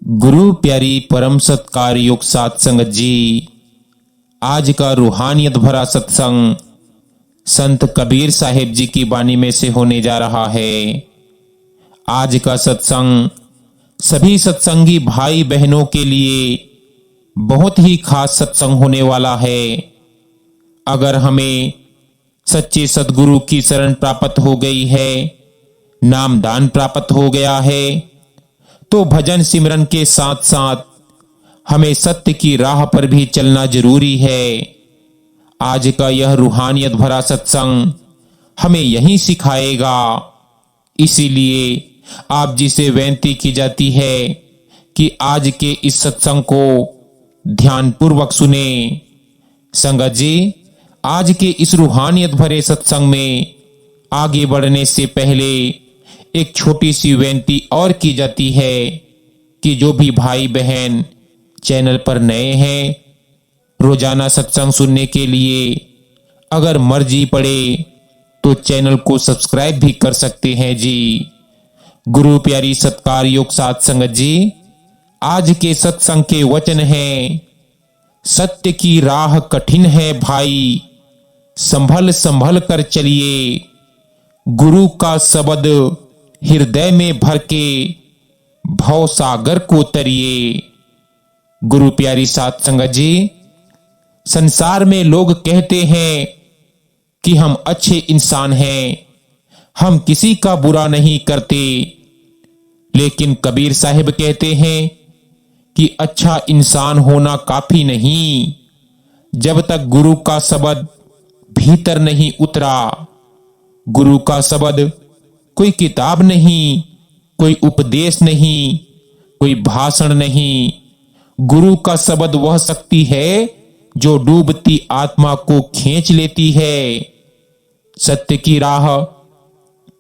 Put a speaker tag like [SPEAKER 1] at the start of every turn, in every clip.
[SPEAKER 1] गुरु प्यारी परम सत्कार योग सात संगत जी, आज का रूहानियत भरा सत्संग संत कबीर साहिब जी की वाणी में से होने जा रहा है। आज का सत्संग सभी सत्संगी भाई बहनों के लिए बहुत ही खास सत्संग होने वाला है। अगर हमें सच्चे सद्गुरु की शरण प्राप्त हो गई है, नाम दान प्राप्त हो गया है, तो भजन सिमरन के साथ साथ हमें सत्य की राह पर भी चलना जरूरी है। आज का यह रूहानियत भरा सत्संग हमें यही सिखाएगा। इसीलिए आप जी से विनती की जाती है कि आज के इस सत्संग को ध्यान पूर्वक सुने। संगत जी, आज के इस रूहानियत भरे सत्संग में आगे बढ़ने से पहले एक छोटी सी विनती और की जाती है कि जो भी भाई बहन चैनल पर नए हैं, रोजाना सत्संग सुनने के लिए अगर मर्जी पड़े तो चैनल को सब्सक्राइब भी कर सकते हैं जी। गुरु प्यारी सत्कार योग सात संगत जी, आज के सत्संग के वचन हैं, सत्य की राह कठिन है भाई, संभल संभल कर चलिए, गुरु का शब्द हृदय में भर के भव सागर को तरिए। गुरु प्यारी सात संगत जी, संसार में लोग कहते हैं कि हम अच्छे इंसान हैं, हम किसी का बुरा नहीं करते, लेकिन कबीर साहिब कहते हैं कि अच्छा इंसान होना काफी नहीं, जब तक गुरु का शब्द भीतर नहीं उतरा। गुरु का शब्द कोई किताब नहीं, कोई उपदेश नहीं, कोई भाषण नहीं। गुरु का शब्द वह शक्ति है जो डूबती आत्मा को खींच लेती है। सत्य की राह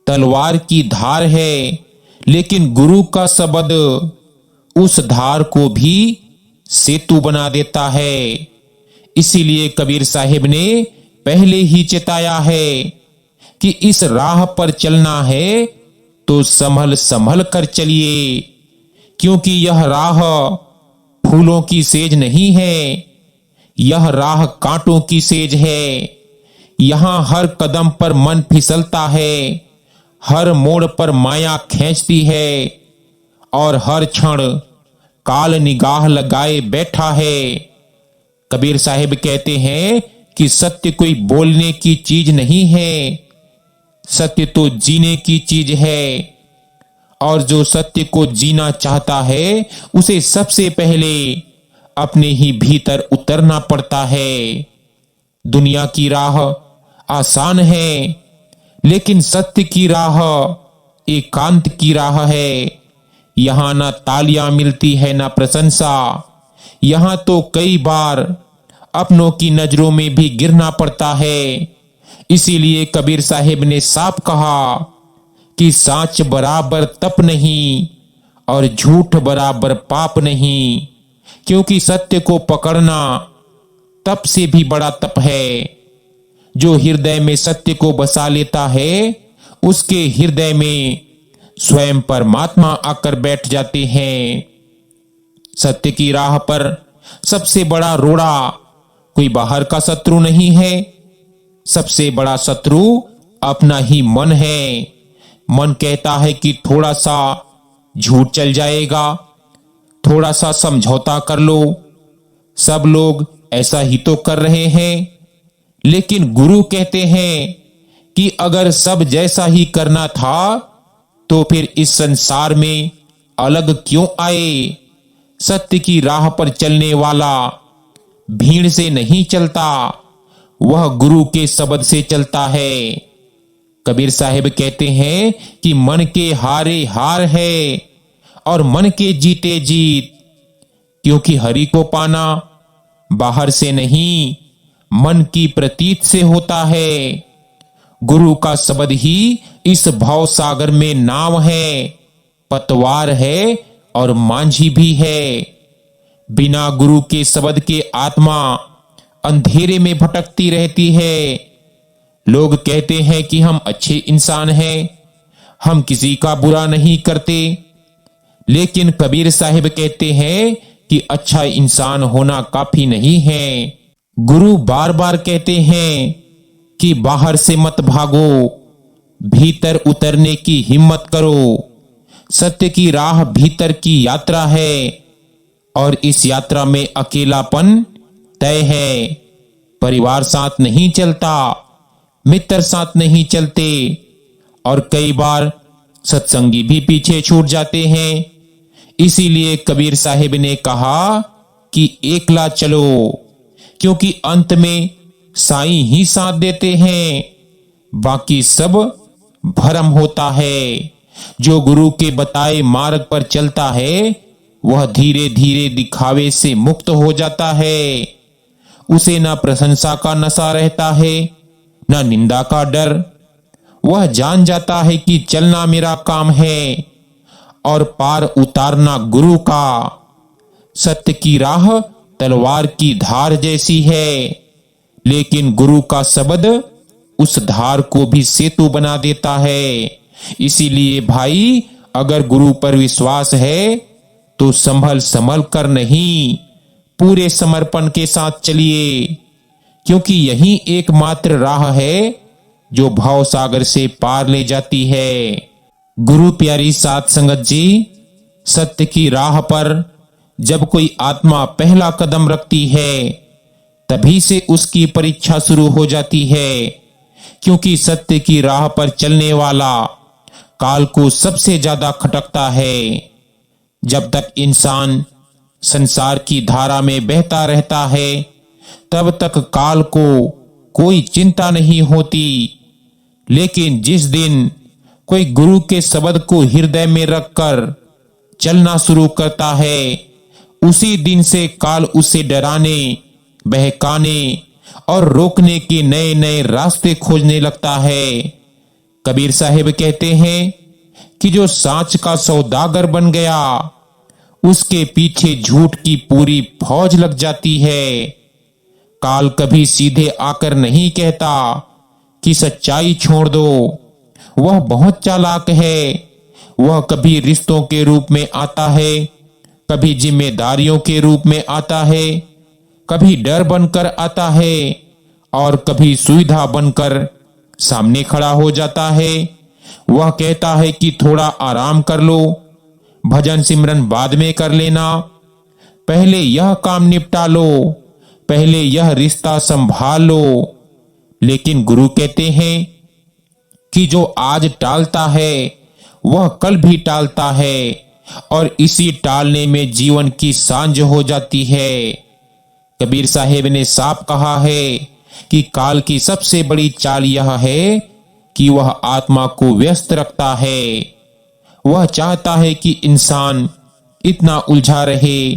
[SPEAKER 1] तलवार की धार है, लेकिन गुरु का शब्द उस धार को भी सेतु बना देता है। इसीलिए कबीर साहिब ने पहले ही चेताया है कि इस राह पर चलना है तो संभल संभल कर चलिए, क्योंकि यह राह फूलों की सेज नहीं है, यह राह कांटों की सेज है। यहां हर कदम पर मन फिसलता है, हर मोड़ पर माया खींचती है और हर क्षण काल निगाह लगाए बैठा है। कबीर साहिब कहते हैं कि सत्य कोई बोलने की चीज नहीं है, सत्य तो जीने की चीज है, और जो सत्य को जीना चाहता है उसे सबसे पहले अपने ही भीतर उतरना पड़ता है। दुनिया की राह आसान है, लेकिन सत्य की राह एकांत की राह है। यहां ना तालियां मिलती है ना प्रशंसा, यहां तो कई बार अपनों की नजरों में भी गिरना पड़ता है। इसीलिए कबीर साहिब ने साफ कहा कि साच बराबर तप नहीं और झूठ बराबर पाप नहीं, क्योंकि सत्य को पकड़ना तप से भी बड़ा तप है। जो हृदय में सत्य को बसा लेता है, उसके हृदय में स्वयं परमात्मा आकर बैठ जाते हैं। सत्य की राह पर सबसे बड़ा रोड़ा कोई बाहर का शत्रु नहीं है, सबसे बड़ा शत्रु अपना ही मन है। मन कहता है कि थोड़ा सा झूठ चल जाएगा, थोड़ा सा समझौता कर लो, सब लोग ऐसा ही तो कर रहे हैं। लेकिन गुरु कहते हैं कि अगर सब जैसा ही करना था तो फिर इस संसार में अलग क्यों आए। सत्य की राह पर चलने वाला भीड़ से नहीं चलता, वह गुरु के शब्द से चलता है। कबीर साहिब कहते हैं कि मन के हारे हार है और मन के जीते जीत, क्योंकि हरि को पाना बाहर से नहीं, मन की प्रतीत से होता है। गुरु का शब्द ही इस भाव सागर में नाव है, पतवार है और मांझी भी है। बिना गुरु के शब्द के आत्मा अंधेरे में भटकती रहती है। लोग कहते हैं कि हम अच्छे इंसान हैं, हम किसी का बुरा नहीं करते, लेकिन कबीर साहिब कहते हैं कि अच्छा इंसान होना काफी नहीं है। गुरु बार बार कहते हैं कि बाहर से मत भागो, भीतर उतरने की हिम्मत करो। सत्य की राह भीतर की यात्रा है और इस यात्रा में अकेलापन तय है। परिवार साथ नहीं चलता, मित्र साथ नहीं चलते और कई बार सत्संगी भी पीछे छूट जाते हैं। इसीलिए कबीर साहिब ने कहा कि एकला चलो, क्योंकि अंत में साईं ही साथ देते हैं, बाकी सब भ्रम होता है। जो गुरु के बताए मार्ग पर चलता है वह धीरे धीरे दिखावे से मुक्त हो जाता है। उसे ना प्रशंसा का नशा रहता है, ना निंदा का डर। वह जान जाता है कि चलना मेरा काम है और पार उतारना गुरु का। सत्य की राह तलवार की धार जैसी है, लेकिन गुरु का शब्द उस धार को भी सेतु बना देता है। इसीलिए भाई, अगर गुरु पर विश्वास है तो संभल संभल कर नहीं, पूरे समर्पण के साथ चलिए, क्योंकि यही एकमात्र राह है जो भाव सागर से पार ले जाती है। गुरु प्यारी साध संगत जी, सत्य की राह पर जब कोई आत्मा पहला कदम रखती है तभी से उसकी परीक्षा शुरू हो जाती है, क्योंकि सत्य की राह पर चलने वाला काल को सबसे ज्यादा खटकता है। जब तक इंसान संसार की धारा में बहता रहता है तब तक काल को कोई चिंता नहीं होती, लेकिन जिस दिन कोई गुरु के शब्द को हृदय में रखकर चलना शुरू करता है, उसी दिन से काल उसे डराने, बहकाने और रोकने के नए नए रास्ते खोजने लगता है। कबीर साहिब कहते हैं कि जो सांच का सौदागर बन गया उसके पीछे झूठ की पूरी फौज लग जाती है। काल कभी सीधे आकर नहीं कहता कि सच्चाई छोड़ दो, वह बहुत चालाक है। वह कभी रिश्तों के रूप में आता है, कभी जिम्मेदारियों के रूप में आता है, कभी डर बनकर आता है और कभी सुविधा बनकर सामने खड़ा हो जाता है। वह कहता है कि थोड़ा आराम कर लो, भजन सिमरन बाद में कर लेना, पहले यह काम निपटा लो, पहले यह रिश्ता संभाल लो। लेकिन गुरु कहते हैं कि जो आज टालता है वह कल भी टालता है और इसी टालने में जीवन की सांझ हो जाती है। कबीर साहिब ने साफ कहा है कि काल की सबसे बड़ी चाल यह है कि वह आत्मा को व्यस्त रखता है। वह चाहता है कि इंसान इतना उलझा रहे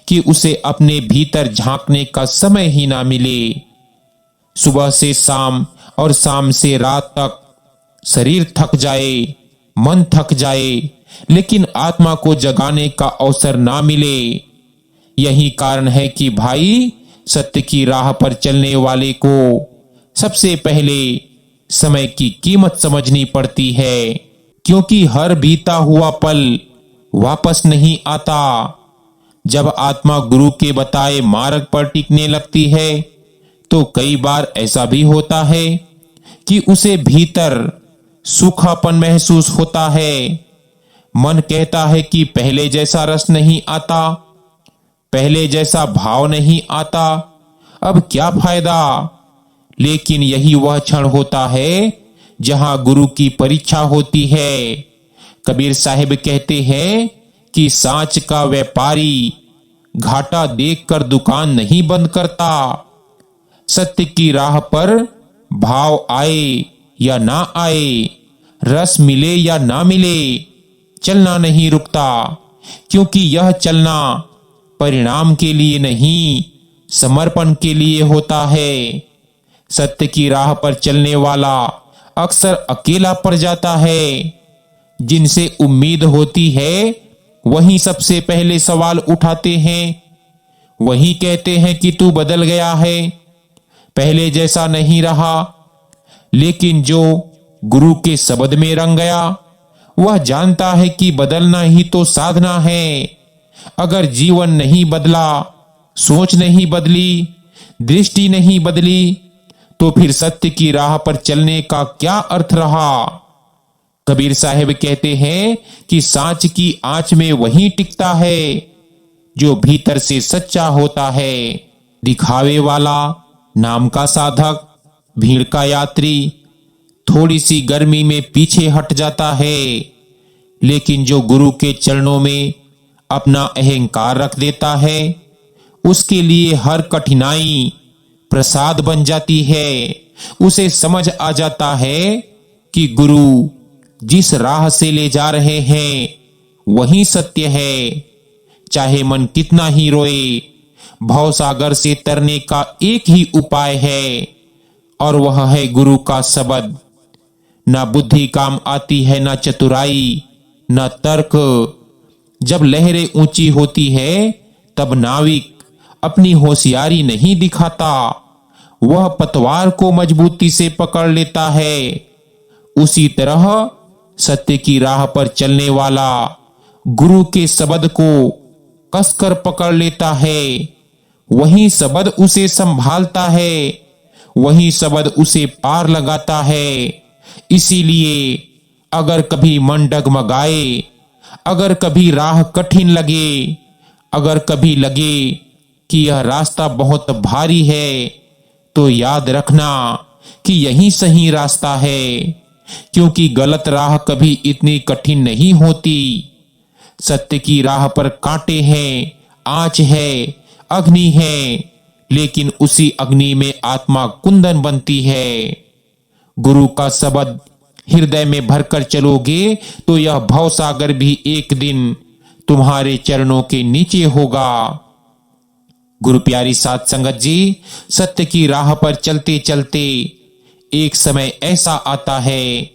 [SPEAKER 1] कि उसे अपने भीतर झांकने का समय ही ना मिले। सुबह से शाम और शाम से रात तक शरीर थक जाए, मन थक जाए, लेकिन आत्मा को जगाने का अवसर ना मिले। यही कारण है कि भाई, सत्य की राह पर चलने वाले को सबसे पहले समय की कीमत समझनी पड़ती है, क्योंकि हर बीता हुआ पल वापस नहीं आता। जब आत्मा गुरु के बताए मार्ग पर टिकने लगती है तो कई बार ऐसा भी होता है कि उसे भीतर सूखापन महसूस होता है। मन कहता है कि पहले जैसा रस नहीं आता, पहले जैसा भाव नहीं आता, अब क्या फायदा। लेकिन यही वह क्षण होता है जहां गुरु की परीक्षा होती है। कबीर साहिब कहते हैं कि सांच का व्यापारी घाटा देखकर दुकान नहीं बंद करता। सत्य की राह पर भाव आए या ना आए, रस मिले या ना मिले, चलना नहीं रुकता, क्योंकि यह चलना परिणाम के लिए नहीं, समर्पण के लिए होता है। सत्य की राह पर चलने वाला अक्सर अकेला पड़ जाता है। जिनसे उम्मीद होती है वही सबसे पहले सवाल उठाते हैं, वही कहते हैं कि तू बदल गया है, पहले जैसा नहीं रहा। लेकिन जो गुरु के शब्द में रंग गया वह जानता है कि बदलना ही तो साधना है। अगर जीवन नहीं बदला, सोच नहीं बदली, दृष्टि नहीं बदली, तो फिर सत्य की राह पर चलने का क्या अर्थ रहा। कबीर साहब कहते हैं कि सांच की आंच में वही टिकता है जो भीतर से सच्चा होता है। दिखावे वाला, नाम का साधक, भीड़ का यात्री थोड़ी सी गर्मी में पीछे हट जाता है, लेकिन जो गुरु के चरणों में अपना अहंकार रख देता है, उसके लिए हर कठिनाई प्रसाद बन जाती है। उसे समझ आ जाता है कि गुरु जिस राह से ले जा रहे हैं वही सत्य है। चाहे मन कितना ही रोए, भवसागर से तरने का एक ही उपाय है, और वह है गुरु का शब्द। ना बुद्धि काम आती है, ना चतुराई, ना तर्क। जब लहरें ऊंची होती है तब नाविक अपनी होशियारी नहीं दिखाता, वह पतवार को मजबूती से पकड़ लेता है। उसी तरह सत्य की राह पर चलने वाला गुरु के शब्द को कसकर पकड़ लेता है। वही शब्द उसे संभालता है, वही शब्द उसे पार लगाता है। इसीलिए अगर कभी मन डगमगाए, अगर कभी राह कठिन लगे, अगर कभी लगे कि यह रास्ता बहुत भारी है, तो याद रखना कि यही सही रास्ता है, क्योंकि गलत राह कभी इतनी कठिन नहीं होती। सत्य की राह पर कांटे हैं, आंच है, अग्नि है, लेकिन उसी अग्नि में आत्मा कुंदन बनती है। गुरु का शब्द हृदय में भरकर चलोगे तो यह भवसागर भी एक दिन तुम्हारे चरणों के नीचे होगा। गुरु प्यारी साध संगत जी, सत्य की राह पर चलते चलते एक समय ऐसा आता है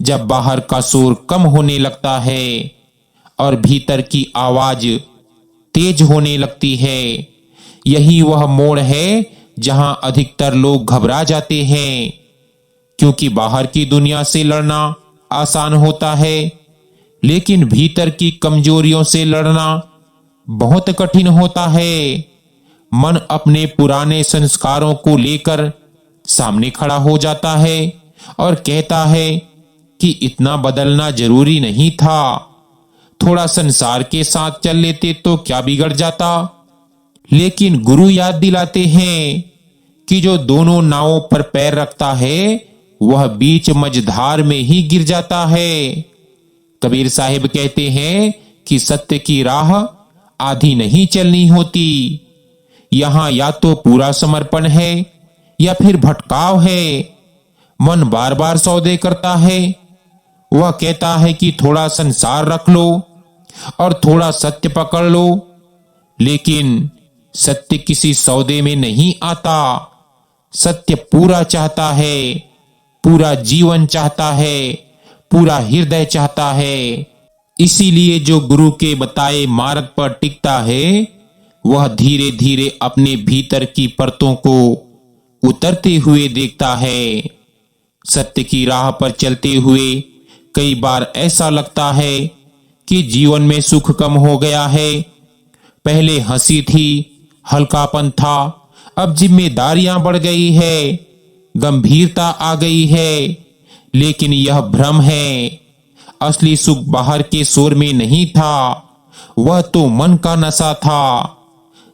[SPEAKER 1] जब बाहर का शोर कम होने लगता है और भीतर की आवाज तेज होने लगती है। यही वह मोड़ है जहां अधिकतर लोग घबरा जाते हैं, क्योंकि बाहर की दुनिया से लड़ना आसान होता है, लेकिन भीतर की कमजोरियों से लड़ना बहुत कठिन होता है। मन अपने पुराने संस्कारों को लेकर सामने खड़ा हो जाता है और कहता है कि इतना बदलना जरूरी नहीं था, थोड़ा संसार के साथ चल लेते तो क्या बिगड़ जाता। लेकिन गुरु याद दिलाते हैं कि जो दोनों नावों पर पैर रखता है वह बीच मझधार में ही गिर जाता है। कबीर साहिब कहते हैं कि सत्य की राह आधी नहीं चलनी होती। यहां या तो पूरा समर्पण है या फिर भटकाव है। मन बार बार सौदे करता है। वह कहता है कि थोड़ा संसार रख लो और थोड़ा सत्य पकड़ लो, लेकिन सत्य किसी सौदे में नहीं आता। सत्य पूरा चाहता है, पूरा जीवन चाहता है, पूरा हृदय चाहता है। इसीलिए जो गुरु के बताए मार्ग पर टिकता है वह धीरे धीरे अपने भीतर की परतों को उतरते हुए देखता है। सत्य की राह पर चलते हुए कई बार ऐसा लगता है कि जीवन में सुख कम हो गया है। पहले हंसी थी, हल्कापन था, अब जिम्मेदारियां बढ़ गई है, गंभीरता आ गई है। लेकिन यह भ्रम है। असली सुख बाहर के शोर में नहीं था, वह तो मन का नशा था।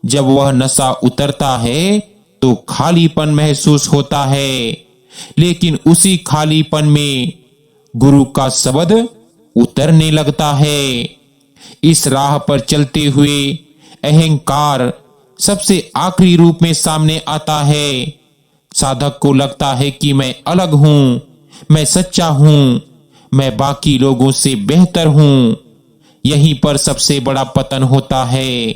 [SPEAKER 1] जब वह नशा उतरता है तो खालीपन महसूस होता है, लेकिन उसी खालीपन में गुरु का शब्द उतरने लगता है। इस राह पर चलते हुए अहंकार सबसे आखिरी रूप में सामने आता है। साधक को लगता है कि मैं अलग हूं, मैं सच्चा हूं, मैं बाकी लोगों से बेहतर हूं। यहीं पर सबसे बड़ा पतन होता है।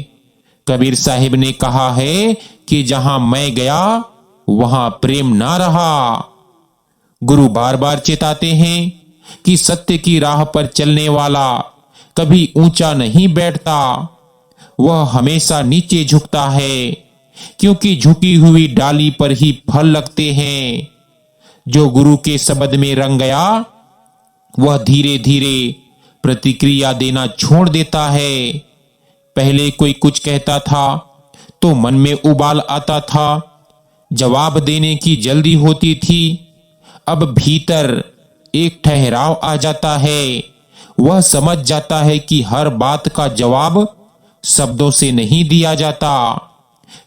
[SPEAKER 1] कबीर साहिब ने कहा है कि जहां मैं गया वहां प्रेम ना रहा। गुरु बार बार चेताते हैं कि सत्य की राह पर चलने वाला कभी ऊंचा नहीं बैठता, वह हमेशा नीचे झुकता है, क्योंकि झुकी हुई डाली पर ही फल लगते हैं। जो गुरु के शब्द में रंग गया वह धीरे धीरे प्रतिक्रिया देना छोड़ देता है। पहले कोई कुछ कहता था तो मन में उबाल आता था, जवाब देने की जल्दी होती थी। अब भीतर एक ठहराव आ जाता है। वह समझ जाता है कि हर बात का जवाब शब्दों से नहीं दिया जाता।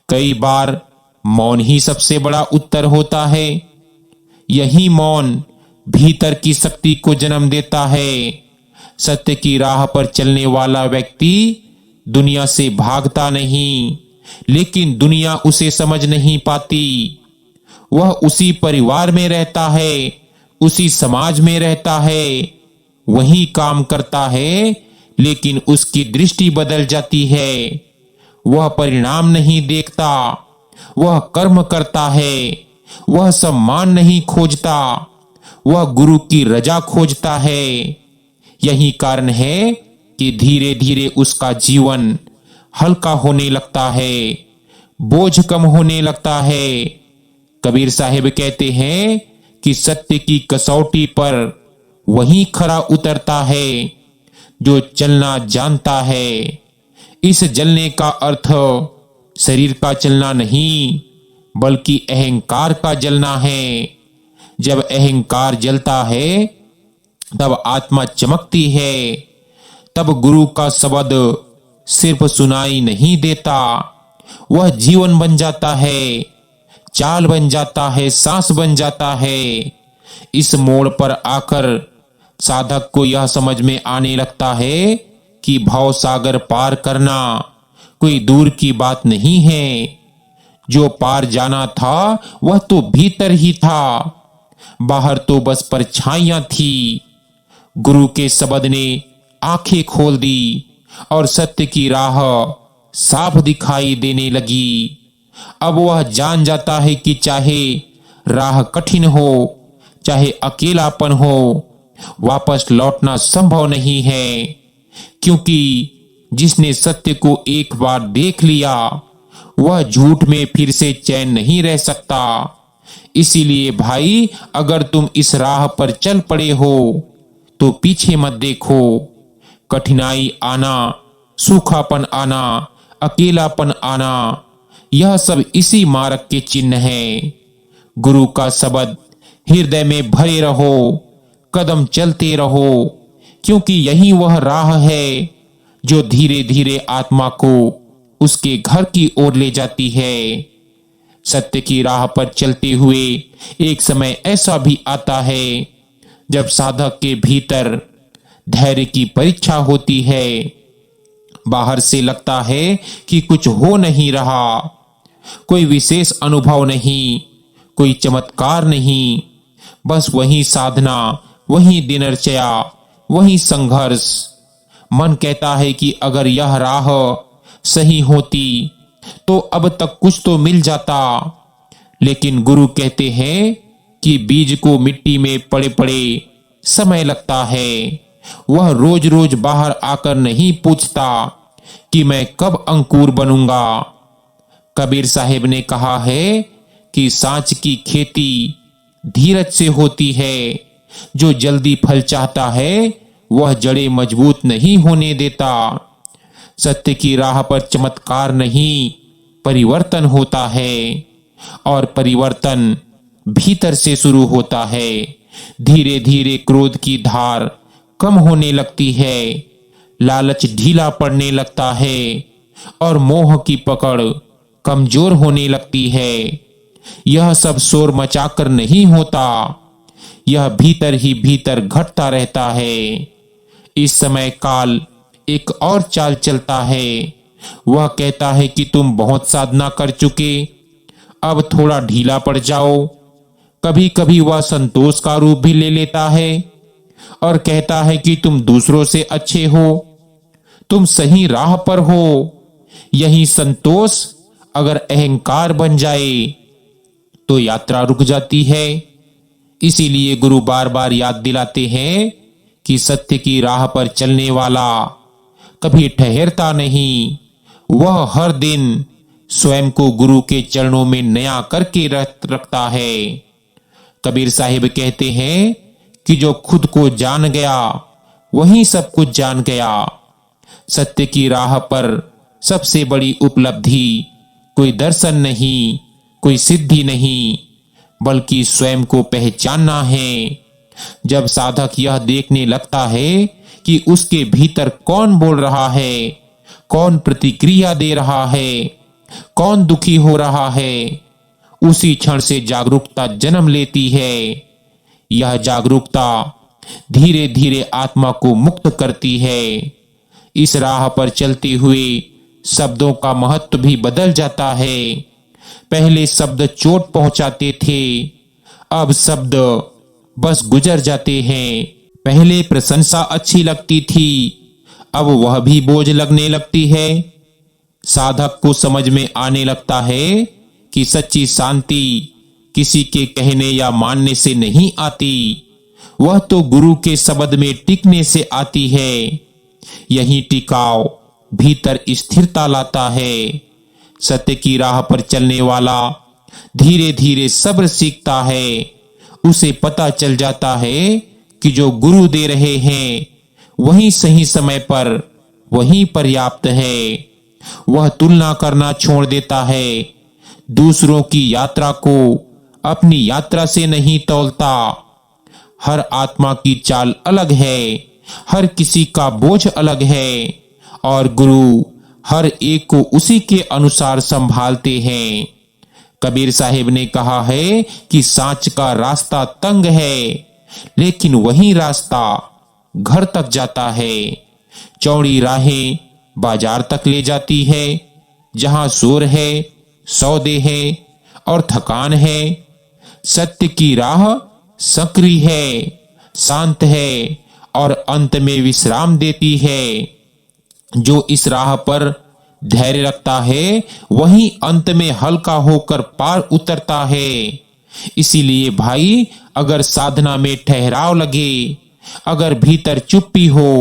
[SPEAKER 1] कई बार मौन ही सबसे बड़ा उत्तर होता है। यही मौन भीतर की शक्ति को जन्म देता है। सत्य की राह पर चलने वाला व्यक्ति दुनिया से भागता नहीं, लेकिन दुनिया उसे समझ नहीं पाती। वह उसी परिवार में रहता है, उसी समाज में रहता है, वही काम करता है, लेकिन उसकी दृष्टि बदल जाती है। वह परिणाम नहीं देखता, वह कर्म करता है। वह सम्मान नहीं खोजता, वह गुरु की रजा खोजता है। यही कारण है कि धीरे धीरे उसका जीवन हल्का होने लगता है, बोझ कम होने लगता है। कबीर साहिब कहते हैं कि सत्य की कसौटी पर वही खरा उतरता है जो चलना जानता है। इस जलने का अर्थ शरीर का चलना नहीं, बल्कि अहंकार का जलना है। जब अहंकार जलता है तब आत्मा चमकती है। तब गुरु का शब्द सिर्फ सुनाई नहीं देता, वह जीवन बन जाता है, चाल बन जाता है, सांस बन जाता है। इस मोड़ पर आकर साधक को यह समझ में आने लगता है कि भव सागर पार करना कोई दूर की बात नहीं है। जो पार जाना था वह तो भीतर ही था, बाहर तो बस परछाइयां थी। गुरु के शब्द ने आंखें खोल दी और सत्य की राह साफ दिखाई देने लगी। अब वह जान जाता है कि चाहे राह कठिन हो, चाहे अकेलापन हो, वापस लौटना संभव नहीं है। क्योंकि जिसने सत्य को एक बार देख लिया वह झूठ में फिर से चैन नहीं रह सकता। इसीलिए भाई, अगर तुम इस राह पर चल पड़े हो तो पीछे मत देखो। कठिनाई आना, सूखापन आना, अकेलापन आना, यह सब इसी मार्ग के चिन्ह हैं। गुरु का शब्द हृदय में भरे रहो, कदम चलते रहो, क्योंकि यही वह राह है जो धीरे धीरे आत्मा को उसके घर की ओर ले जाती है। सत्य की राह पर चलते हुए एक समय ऐसा भी आता है जब साधक के भीतर धैर्य की परीक्षा होती है। बाहर से लगता है कि कुछ हो नहीं रहा, कोई विशेष अनुभव नहीं, कोई चमत्कार नहीं, बस वही साधना, वही दिनचर्या, वही संघर्ष। मन कहता है कि अगर यह राह सही होती तो अब तक कुछ तो मिल जाता। लेकिन गुरु कहते हैं कि बीज को मिट्टी में पड़े पड़े समय लगता है। वह रोज रोज बाहर आकर नहीं पूछता कि मैं कब अंकुर बनूंगा। कबीर साहिब ने कहा है कि सांच की खेती धीरज से होती है। जो जल्दी फल चाहता है वह जड़ें मजबूत नहीं होने देता। सत्य की राह पर चमत्कार नहीं, परिवर्तन होता है, और परिवर्तन भीतर से शुरू होता है। धीरे धीरे क्रोध की धार कम होने लगती है, लालच ढीला पड़ने लगता है और मोह की पकड़ कमजोर होने लगती है। यह सब शोर मचाकर नहीं होता, यह भीतर ही भीतर घटता रहता है। इस समय काल एक और चाल चलता है। वह कहता है कि तुम बहुत साधना कर चुके, अब थोड़ा ढीला पड़ जाओ। कभी कभी वह संतोष का रूप भी ले लेता है और कहता है कि तुम दूसरों से अच्छे हो, तुम सही राह पर हो। यही संतोष अगर अहंकार बन जाए तो यात्रा रुक जाती है। इसीलिए गुरु बार बार याद दिलाते हैं कि सत्य की राह पर चलने वाला कभी ठहरता नहीं। वह हर दिन स्वयं को गुरु के चरणों में नया करके रखता है। कबीर साहिब कहते हैं कि जो खुद को जान गया वही सब कुछ जान गया। सत्य की राह पर सबसे बड़ी उपलब्धि कोई दर्शन नहीं, कोई सिद्धि नहीं, बल्कि स्वयं को पहचानना है। जब साधक यह देखने लगता है कि उसके भीतर कौन बोल रहा है, कौन प्रतिक्रिया दे रहा है, कौन दुखी हो रहा है, उसी क्षण से जागरूकता जन्म लेती है। यह जागरूकता धीरे धीरे आत्मा को मुक्त करती है। इस राह पर चलते हुए शब्दों का महत्व भी बदल जाता है। पहले शब्द चोट पहुंचाते थे, अब शब्द बस गुजर जाते हैं। पहले प्रशंसा अच्छी लगती थी, अब वह भी बोझ लगने लगती है। साधक को समझ में आने लगता है कि सच्ची शांति किसी के कहने या मानने से नहीं आती, वह तो गुरु के शब्द में टिकने से आती है। यही टिकाव भीतर स्थिरता लाता है। सत्य की राह पर चलने वाला धीरे धीरे सब्र सीखता है। उसे पता चल जाता है कि जो गुरु दे रहे हैं वही सही समय पर, वही पर्याप्त है। वह तुलना करना छोड़ देता है। दूसरों की यात्रा को अपनी यात्रा से नहीं तौलता। हर आत्मा की चाल अलग है, हर किसी का बोझ अलग है और गुरु हर एक को उसी के अनुसार संभालते हैं। कबीर साहिब ने कहा है कि सांच का रास्ता तंग है, लेकिन वही रास्ता घर तक जाता है। चौड़ी राहें बाजार तक ले जाती है, जहां शोर है, सौदे है और थकान है। सत्य की राह सक्रिय है, शांत है और अंत में विश्राम देती है। जो इस राह पर धैर्य रखता है वही अंत में हल्का होकर पार उतरता है। इसीलिए भाई, अगर साधना में ठहराव लगे, अगर भीतर चुप्पी हो,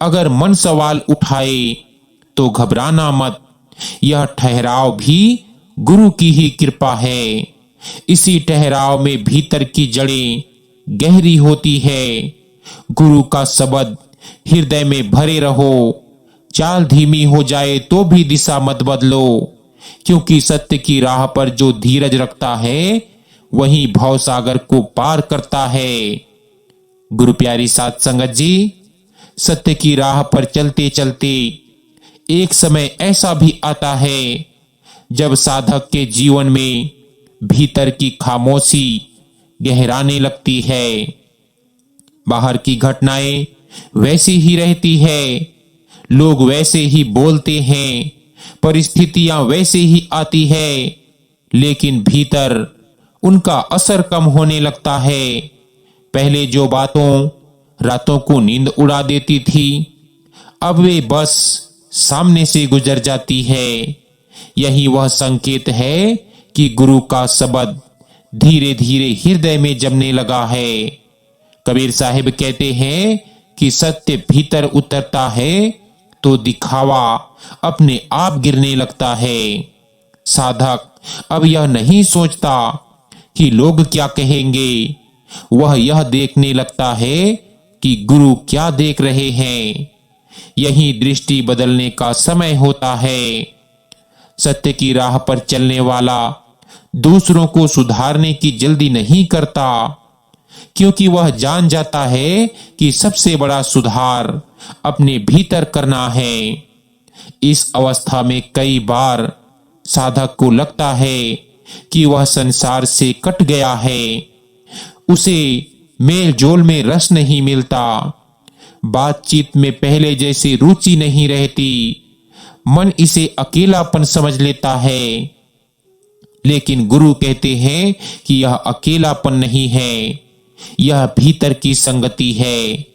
[SPEAKER 1] अगर मन सवाल उठाए तो घबराना मत। यह ठहराव भी गुरु की ही कृपा है। इसी ठहराव में भीतर की जड़ें गहरी होती है। गुरु का शब्द हृदय में भरे रहो। चाल धीमी हो जाए तो भी दिशा मत बदलो, क्योंकि सत्य की राह पर जो धीरज रखता है वही भवसागर को पार करता है। गुरु प्यारी साध संगत जी, सत्य की राह पर चलते चलते एक समय ऐसा भी आता है जब साधक के जीवन में भीतर की खामोशी गहराने लगती है। बाहर की घटनाएं वैसी ही रहती है, लोग वैसे ही बोलते हैं, परिस्थितियां वैसे ही आती है, लेकिन भीतर उनका असर कम होने लगता है। पहले जो बातों रातों को नींद उड़ा देती थी, अब वे बस सामने से गुजर जाती है। यही वह संकेत है कि गुरु का शब्द धीरे धीरे हृदय में जमने लगा है। कबीर साहिब कहते हैं कि सत्य भीतर उतरता है तो दिखावा अपने आप गिरने लगता है। साधक अब यह नहीं सोचता कि लोग क्या कहेंगे, वह यह देखने लगता है कि गुरु क्या देख रहे हैं। यही दृष्टि बदलने का समय होता है। सत्य की राह पर चलने वाला दूसरों को सुधारने की जल्दी नहीं करता, क्योंकि वह जान जाता है कि सबसे बड़ा सुधार अपने भीतर करना है। इस अवस्था में कई बार साधक को लगता है कि वह संसार से कट गया है, उसे मेल जोल में रस नहीं मिलता, बातचीत में पहले जैसी रुचि नहीं रहती, मन इसे अकेलापन समझ लेता है। लेकिन गुरु कहते हैं कि यह अकेलापन नहीं है, यह भीतर की संगति है।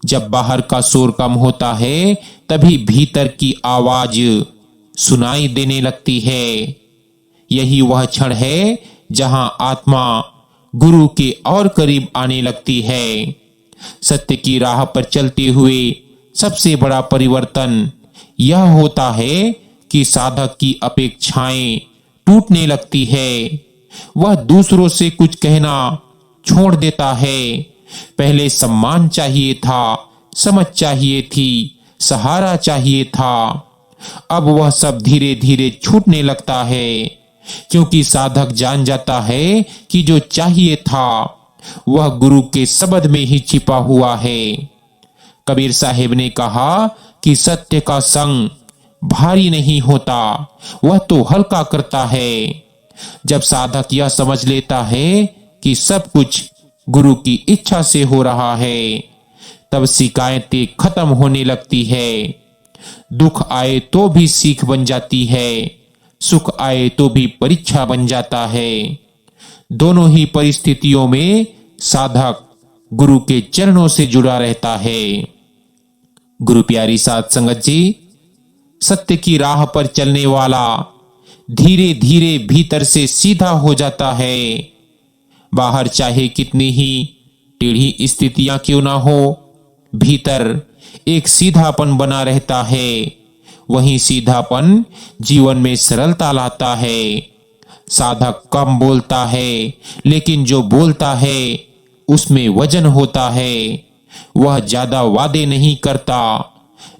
[SPEAKER 1] जब बाहर का शोर कम होता है तभी भीतर की आवाज सुनाई देने लगती है। यही वह क्षण है जहां आत्मा गुरु के और करीब आने लगती है। सत्य की राह पर चलते हुए सबसे बड़ा परिवर्तन यह होता है कि साधक की अपेक्षाएं टूटने लगती है। वह दूसरों से कुछ कहना छोड़ देता है पहले सम्मान चाहिए था, समझ चाहिए थी, सहारा चाहिए था। अब वह सब धीरे धीरे छूटने लगता है, क्योंकि साधक जान जाता है कि जो चाहिए था वह गुरु के शब्द में ही छिपा हुआ है। कबीर साहिब ने कहा कि सत्य का संग भारी नहीं होता, वह तो हल्का करता है। जब साधक यह समझ लेता है कि सब कुछ गुरु की इच्छा से हो रहा है, तब शिकायतें खत्म होने लगती है। दुख आए तो भी सीख बन जाती है, सुख आए तो भी परीक्षा बन जाता है। दोनों ही परिस्थितियों में साधक गुरु के चरणों से जुड़ा रहता है। गुरु प्यारी साध संगत जी, सत्य की राह पर चलने वाला धीरे धीरे भीतर से सीधा हो जाता है। बाहर चाहे कितनी ही टेढ़ी स्थितियां क्यों ना हो, भीतर एक सीधापन बना रहता है। वही सीधापन जीवन में सरलता लाता है। साधक कम बोलता है, लेकिन जो बोलता है उसमें वजन होता है। वह ज्यादा वादे नहीं करता,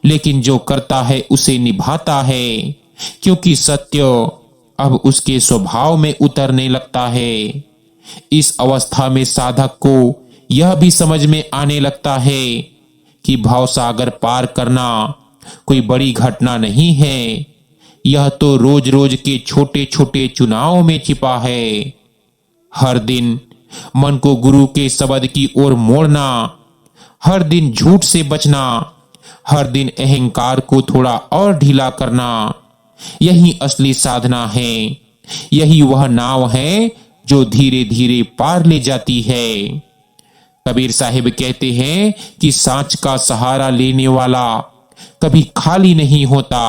[SPEAKER 1] लेकिन जो करता है उसे निभाता है, क्योंकि सत्य अब उसके स्वभाव में उतरने लगता है। इस अवस्था में साधक को यह भी समझ में आने लगता है कि भवसागर पार करना कोई बड़ी घटना नहीं है। यह तो रोज रोज के छोटे छोटे चुनावों में छिपा है। हर दिन मन को गुरु के शब्द की ओर मोड़ना, हर दिन झूठ से बचना, हर दिन अहंकार को थोड़ा और ढीला करना, यही असली साधना है। यही वह नाव है जो धीरे धीरे पार ले जाती है। कबीर साहिब कहते हैं कि सांच का सहारा लेने वाला कभी खाली नहीं होता।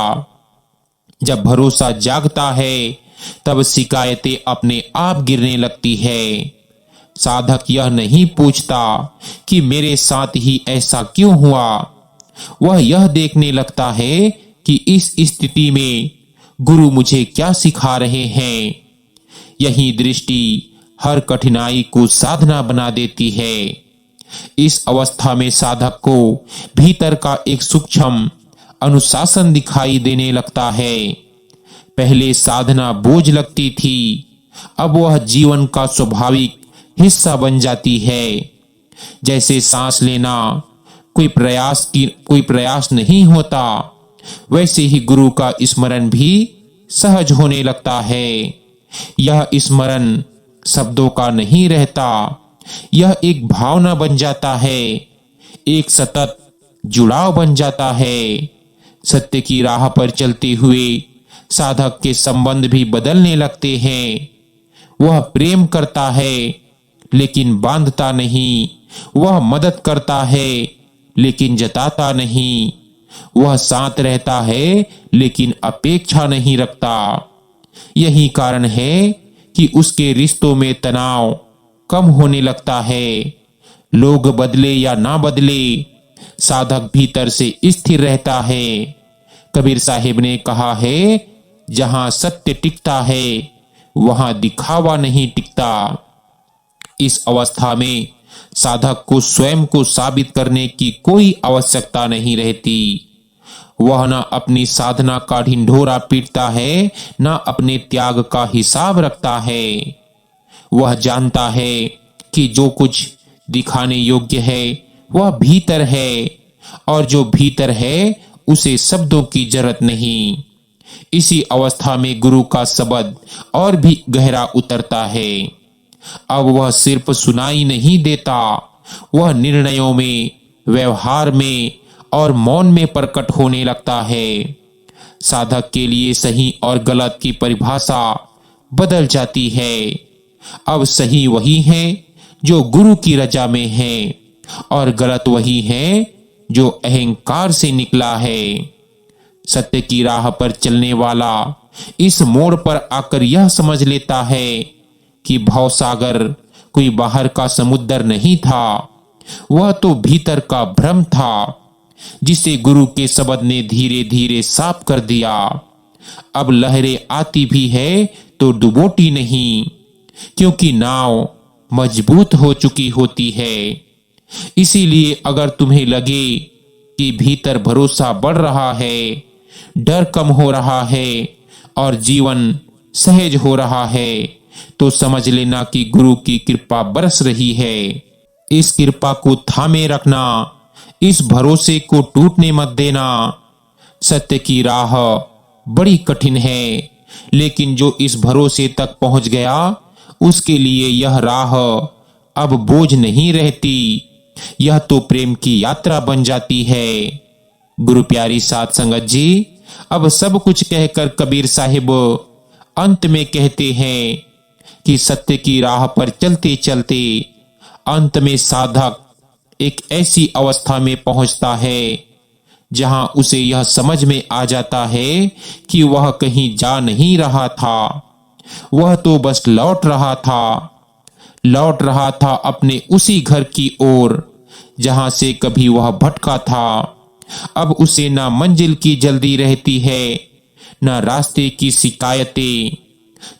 [SPEAKER 1] जब भरोसा जागता है तब शिकायतें अपने आप गिरने लगती है। साधक यह नहीं पूछता कि मेरे साथ ही ऐसा क्यों हुआ, वह यह देखने लगता है कि इस स्थिति में गुरु मुझे क्या सिखा रहे हैं। यही दृष्टि हर कठिनाई को साधना बना देती है। इस अवस्था में साधक को भीतर का एक सूक्ष्म अनुशासन दिखाई देने लगता है। पहले साधना बोझ लगती थी, अब वह जीवन का स्वाभाविक हिस्सा बन जाती है। जैसे सांस लेना कोई प्रयास नहीं होता, वैसे ही गुरु का स्मरण भी सहज होने लगता है। यह स्मरण शब्दों का नहीं रहता, यह एक भावना बन जाता है, एक सतत जुड़ाव बन जाता है। सत्य की राह पर चलते हुए साधक के संबंध भी बदलने लगते हैं। वह प्रेम करता है लेकिन बांधता नहीं, वह मदद करता है लेकिन जताता नहीं, वह साथ रहता है लेकिन अपेक्षा नहीं रखता। यही कारण है कि उसके रिश्तों में तनाव कम होने लगता है। लोग बदले या ना बदले, साधक भीतर से स्थिर रहता है। कबीर साहिब ने कहा है, जहां सत्य टिकता है वहां दिखावा नहीं टिकता। इस अवस्था में साधक को स्वयं को साबित करने की कोई आवश्यकता नहीं रहती। वह न अपनी साधना का ढिंढोरा पीटता है, न अपने त्याग का हिसाब रखता है। वह जानता है कि जो कुछ दिखाने योग्य है वह भीतर है, और जो भीतर है उसे शब्दों की जरूरत नहीं। इसी अवस्था में गुरु का शब्द और भी गहरा उतरता है। अब वह सिर्फ सुनाई नहीं देता, वह निर्णयों में, व्यवहार में और मौन में प्रकट होने लगता है। साधक के लिए सही और गलत की परिभाषा बदल जाती है। अब सही वही है जो गुरु की रजा में है, और गलत वही है जो अहंकार से निकला है। सत्य की राह पर चलने वाला इस मोड़ पर आकर यह समझ लेता है कि भवसागर कोई बाहर का समुद्र नहीं था, वह तो भीतर का भ्रम था, जिसे गुरु के शब्द ने धीरे धीरे साफ कर दिया। अब लहरें आती भी है तो डुबोती नहीं, क्योंकि नाव मजबूत हो चुकी होती है। इसीलिए अगर तुम्हें लगे कि भीतर भरोसा बढ़ रहा है, डर कम हो रहा है और जीवन सहज हो रहा है, तो समझ लेना कि गुरु की कृपा बरस रही है। इस कृपा को थामे रखना, इस भरोसे को टूटने मत देना। सत्य की राह बड़ी कठिन है, लेकिन जो इस भरोसे तक पहुंच गया उसके लिए यह राह अब बोझ नहीं रहती, यह तो प्रेम की यात्रा बन जाती है। गुरु प्यारी साध संगत जी, अब सब कुछ कहकर कबीर साहिब अंत में कहते हैं कि सत्य की राह पर चलते चलते अंत में साधक एक ऐसी अवस्था में पहुंचता है जहां उसे यह समझ में आ जाता है कि वह कहीं जा नहीं रहा था, वह तो बस लौट रहा था अपने उसी घर की ओर जहां से कभी वह भटका था। अब उसे ना मंजिल की जल्दी रहती है, ना रास्ते की शिकायतें।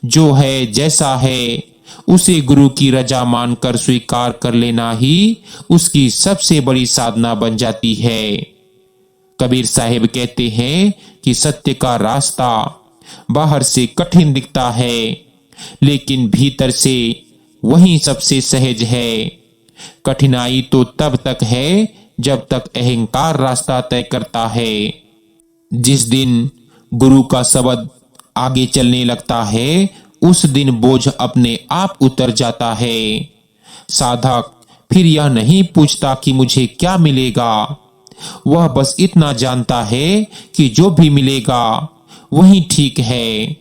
[SPEAKER 1] जो है जैसा है उसे गुरु की रजा मानकर स्वीकार कर लेना ही उसकी सबसे बड़ी साधना बन जाती है। कबीर साहिब कहते हैं कि सत्य का रास्ता बाहर से कठिन दिखता है, लेकिन भीतर से वही सबसे सहज है। कठिनाई तो तब तक है जब तक अहंकार रास्ता तय करता है। जिस दिन गुरु का शब्द आगे चलने लगता है उस दिन बोझ अपने आप उतर जाता है। साधक फिर यह नहीं पूछता कि मुझे क्या मिलेगा, वह बस इतना जानता है कि जो भी मिलेगा वही ठीक है।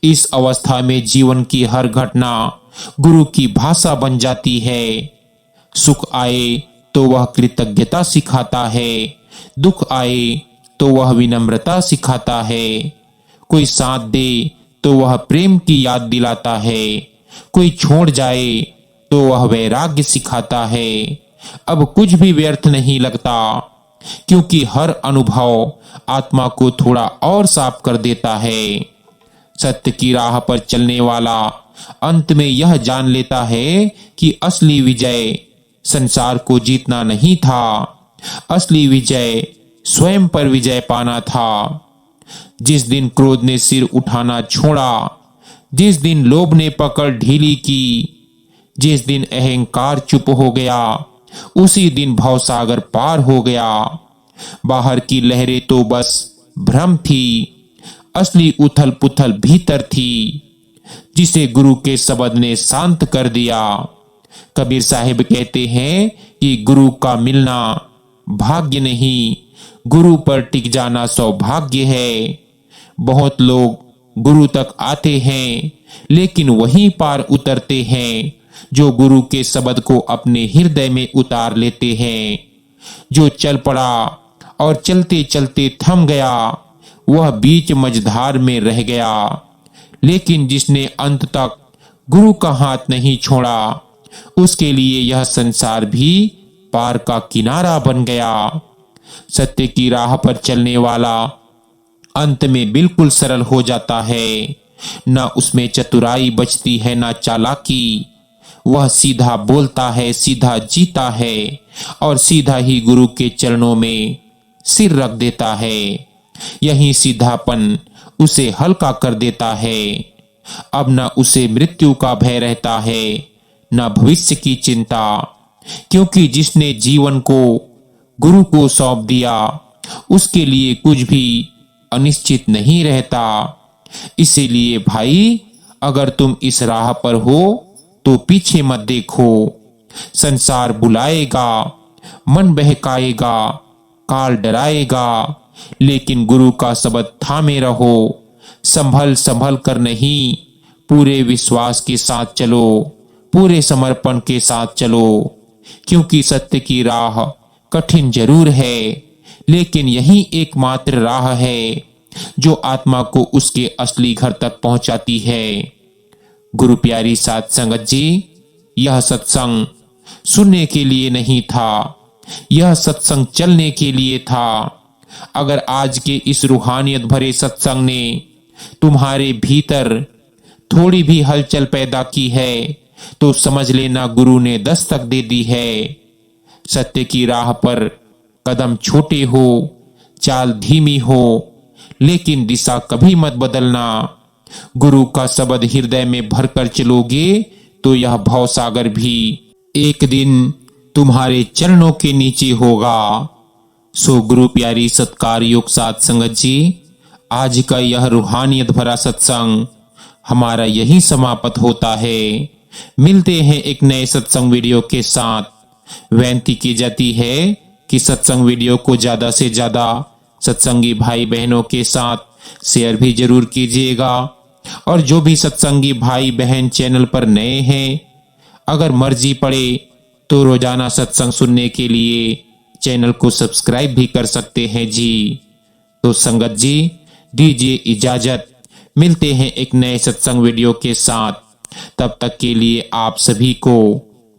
[SPEAKER 1] इस अवस्था में जीवन की हर घटना गुरु की भाषा बन जाती है। सुख आए तो वह कृतज्ञता सिखाता है, दुख आए तो वह विनम्रता सिखाता है। कोई साथ दे तो वह प्रेम की याद दिलाता है, कोई छोड़ जाए तो वह वैराग्य सिखाता है। अब कुछ भी व्यर्थ नहीं लगता, क्योंकि हर अनुभव आत्मा को थोड़ा और साफ कर देता है। सत्य की राह पर चलने वाला अंत में यह जान लेता है कि असली विजय संसार को जीतना नहीं था, असली विजय स्वयं पर विजय पाना था। जिस दिन क्रोध ने सिर उठाना छोड़ा, जिस दिन लोभ ने पकड़ ढीली की, जिस दिन अहंकार चुप हो गया, उसी दिन भवसागर पार हो गया। बाहर की लहरें तो बस भ्रम थी, असली उथल पुथल भीतर थी, जिसे गुरु के शब्द ने शांत कर दिया। कबीर साहिब कहते हैं कि गुरु का मिलना भाग्य नहीं, गुरु पर टिक जाना सौभाग्य है। बहुत लोग गुरु तक आते हैं लेकिन वहीं पार उतरते हैं जो गुरु के शब्द को अपने हृदय में उतार लेते हैं। जो चल पड़ा और चलते चलते थम गया वह बीच मझधार में रह गया, लेकिन जिसने अंत तक गुरु का हाथ नहीं छोड़ा उसके लिए यह संसार भी पार का किनारा बन गया। सत्य की राह पर चलने वाला अंत में बिल्कुल सरल हो जाता है, ना उसमें चतुराई बचती है ना चालाकी। वह सीधा बोलता है, सीधा जीता है और सीधा ही गुरु के चरणों में सिर रख देता है। यही सीधापन उसे हल्का कर देता है। अब ना उसे मृत्यु का भय रहता है, ना भविष्य की चिंता, क्योंकि जिसने जीवन को गुरु को सौंप दिया उसके लिए कुछ भी अनिश्चित नहीं रहता। इसीलिए भाई, अगर तुम इस राह पर हो तो पीछे मत देखो। संसार बुलाएगा, मन बहकाएगा, काल डराएगा, लेकिन गुरु का शब्द थामे रहो। संभल संभल कर नहीं, पूरे विश्वास के साथ चलो, पूरे समर्पण के साथ चलो, क्योंकि सत्य की राह कठिन जरूर है, लेकिन यही एकमात्र राह है जो आत्मा को उसके असली घर तक पहुंचाती है। गुरु प्यारी साध संगत जी, यह सत्संग सुनने के लिए नहीं था, यह सत्संग चलने के लिए था। अगर आज के इस रूहानियत भरे सत्संग ने तुम्हारे भीतर थोड़ी भी हलचल पैदा की है तो समझ लेना गुरु ने दस्तक दे दी है। सत्य की राह पर कदम छोटे हो, चाल धीमी हो, लेकिन दिशा कभी मत बदलना। गुरु का शब्द हृदय में भरकर चलोगे तो यह भवसागर भी एक दिन तुम्हारे चरणों के नीचे होगा। सो गुरु प्यारी सत्कार योग साध संगत जी, आज का यह रूहानियत भरा सत्संग हमारा यही समाप्त होता है। मिलते हैं एक नए सत्संग वीडियो के साथ। विनती की जाती है कि सत्संग वीडियो को ज्यादा से ज्यादा सत्संगी भाई बहनों के साथ शेयर भी जरूर कीजिएगा। और जो भी सत्संगी भाई बहन चैनल पर नए हैं, अगर मर्जी पड़े तो रोजाना सत्संग सुनने के लिए चैनल को सब्सक्राइब भी कर सकते हैं जी। तो संगत जी, दीजिए इजाजत। मिलते हैं एक नए सत्संग वीडियो के साथ। तब तक के लिए आप सभी को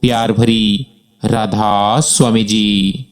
[SPEAKER 1] प्यार भरी राधा स्वामी जी।